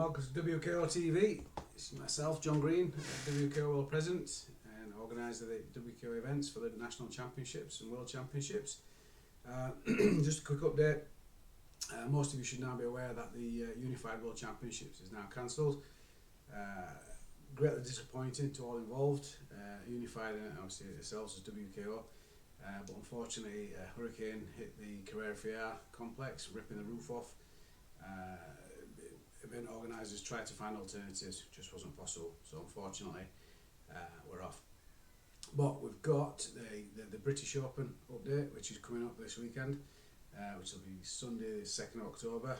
welcome to WKO-TV. It's myself, John Green, WKO World President and organiser the WKO events for the National Championships and World Championships. Just a quick update. Most of you should now be aware that the Unified World Championships is now cancelled. Greatly disappointing to all involved. Unified and obviously itself as WKO. But unfortunately a hurricane hit the Carrera Fiar complex, ripping the roof off. Event organisers tried to find alternatives, just wasn't possible, so unfortunately we're off. But we've got the British Open update, which is coming up this weekend, which will be Sunday the 2nd of October.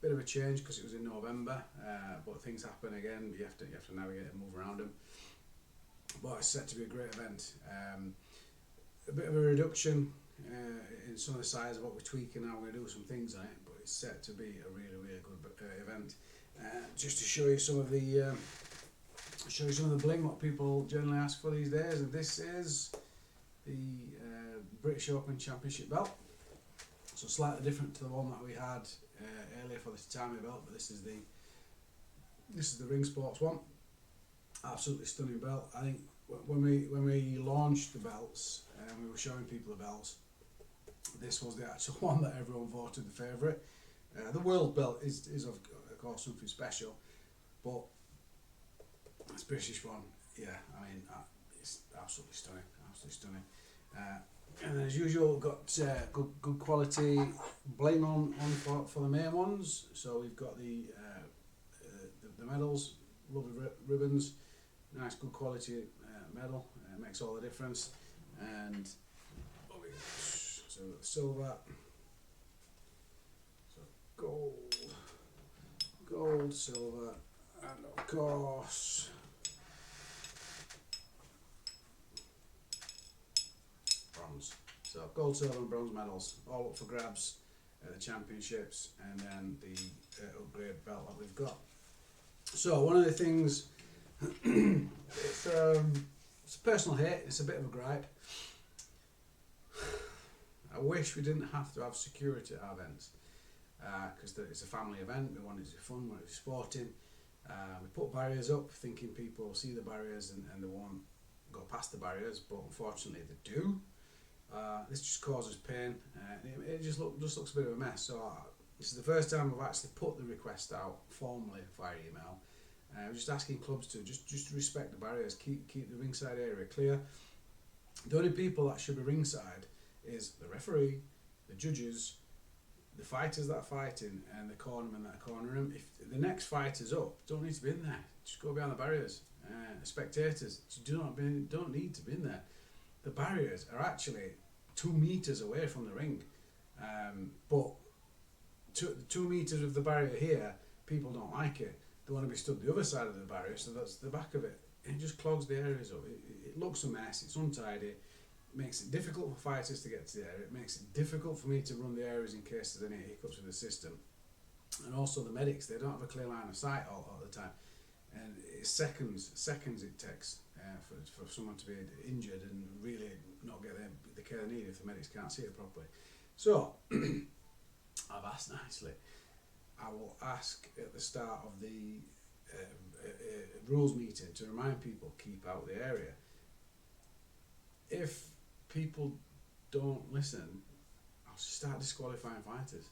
Bit of a change because it was in November, but things happen again. You have to navigate and move around them. But it's set to be a great event. A bit of a reduction in some of the size of what we're tweaking now. We're going to do some things on it, but it's set to be a really good event. Just to show you some of the bling what people generally ask for these days. And this is the British Open Championship belt. So slightly different to the one that we had earlier for the Tatami belt, but this is the Ringsports one. Absolutely stunning belt. I think when we launched the belts and we were showing people the belts, this was the actual one that everyone voted the favourite. The world belt is of course something special, but this British one, yeah, I mean, it's absolutely stunning, and as usual, we've got good quality bling on for the main ones. So we've got the medals, lovely ribbons, nice good quality medal, makes all the difference. And so silver, so gold, silver, and of course bronze. So gold, silver and bronze medals all up for grabs at the championships, and then the upgrade belt that we've got. So one of the things, it's a personal hate, it's a bit of a gripe. I wish we didn't have to have security at our events, because it's a family event. We want it to be fun, we want it to be sporting. We put barriers up thinking people will see the barriers and they won't go past the barriers, but unfortunately they do. This just causes pain. It just looks a bit of a mess. So this is the first time I've actually put the request out formally via email. We're just asking clubs to just respect the barriers, keep the ringside area clear. The only people that should be ringside is the referee, the judges, the fighters that are fighting, and the cornermen that are cornering them. If the next fighter's up, don't need to be in there. Just go behind the barriers. Spectators don't need to be in there. The barriers are actually 2 meters away from the ring, but 2 meters of the barrier here, people don't like it. They want to be stood the other side of the barrier, so that's the back of it. It just clogs the areas up. It looks a mess. It's untidy. It makes it difficult for fighters to get to the area. It makes it difficult for me to run the areas in case there's any hiccups with the system. And also the medics, they don't have a clear line of sight all the time. And it's seconds it takes for someone to be injured and really not get the care they need if the medics can't see it properly. So, I've asked nicely. I will ask at the start of the rules meeting to remind people, keep out the area. If people don't listen, I'll start disqualifying fighters.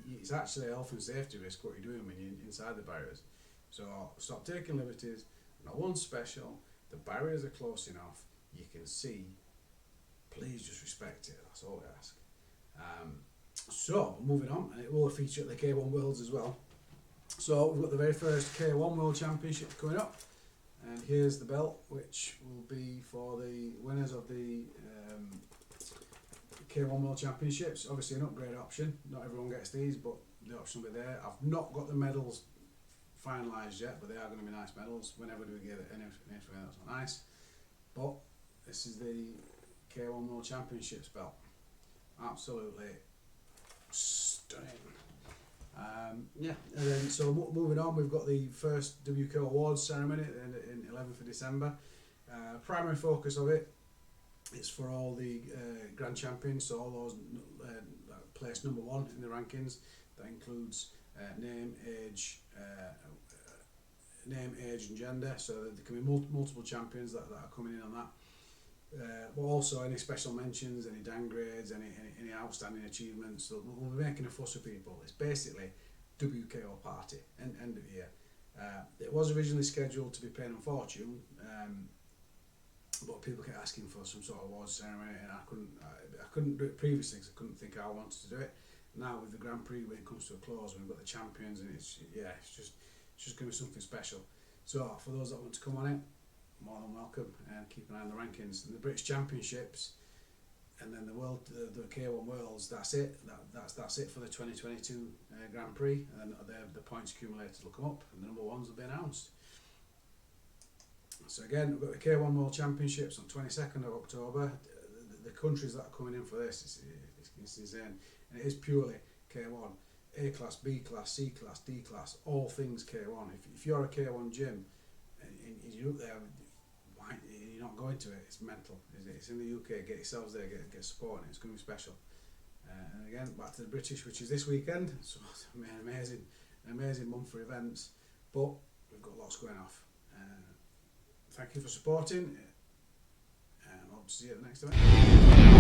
It's actually a health and safety risk what you're doing when you're inside the barriers. So stop taking liberties. No one's special. The barriers are close enough. You can see. Please just respect it. That's all we ask. So moving on, and it will feature at the K-1 Worlds as well. So we've got the very first K-1 World Championship coming up, and here's the belt, which will be for the winners of the K-1 World Championships. Obviously an upgrade option. Not everyone gets these, but the option will be there. I've not got the medals finalised yet, but they are going to be nice medals. Whenever do we get anything that's not nice? But this is the K-1 World Championships belt. Absolutely stunning. Yeah, and then so moving on, we've got the first WKO Awards Ceremony in 11th of December. Primary focus of it is for all the Grand Champions, so all those placed number 1 in the rankings. That includes name, age, name, age and gender, so there can be multiple champions that are coming in on that. But also any special mentions, any downgrades, any outstanding achievements. So we'll be making a fuss of people. It's basically WKO party, end of year. It was originally scheduled to be Pain and Fortune, but people kept asking for some sort of awards ceremony, and I couldn't do it previously because I couldn't think how I wanted to do it. Now with the Grand Prix, when it comes to a close, when we've got the champions, and it's just going to be something special. So for those that want to come on it, more than welcome, and keep an eye on the rankings. And the British Championships, and then the K-1 Worlds. That's it. That's it for the 2022 Grand Prix, and then the points accumulated will come up, and the number ones will be announced. So again, we've got the K-1 World Championships on 22nd of October. The countries that are coming in for this, it's insane, and it is purely K1, A class, B class, C class, D class, all things K1. If you're a K1 gym and you're up there, you're not going to it. It's mental. It's in the UK. Get yourselves there. Get support. And it's going to be special. And again, back to the British, which is this weekend. So it's an amazing month for events. But we've got lots going off. Thank you for supporting. And hope to see you at the next event.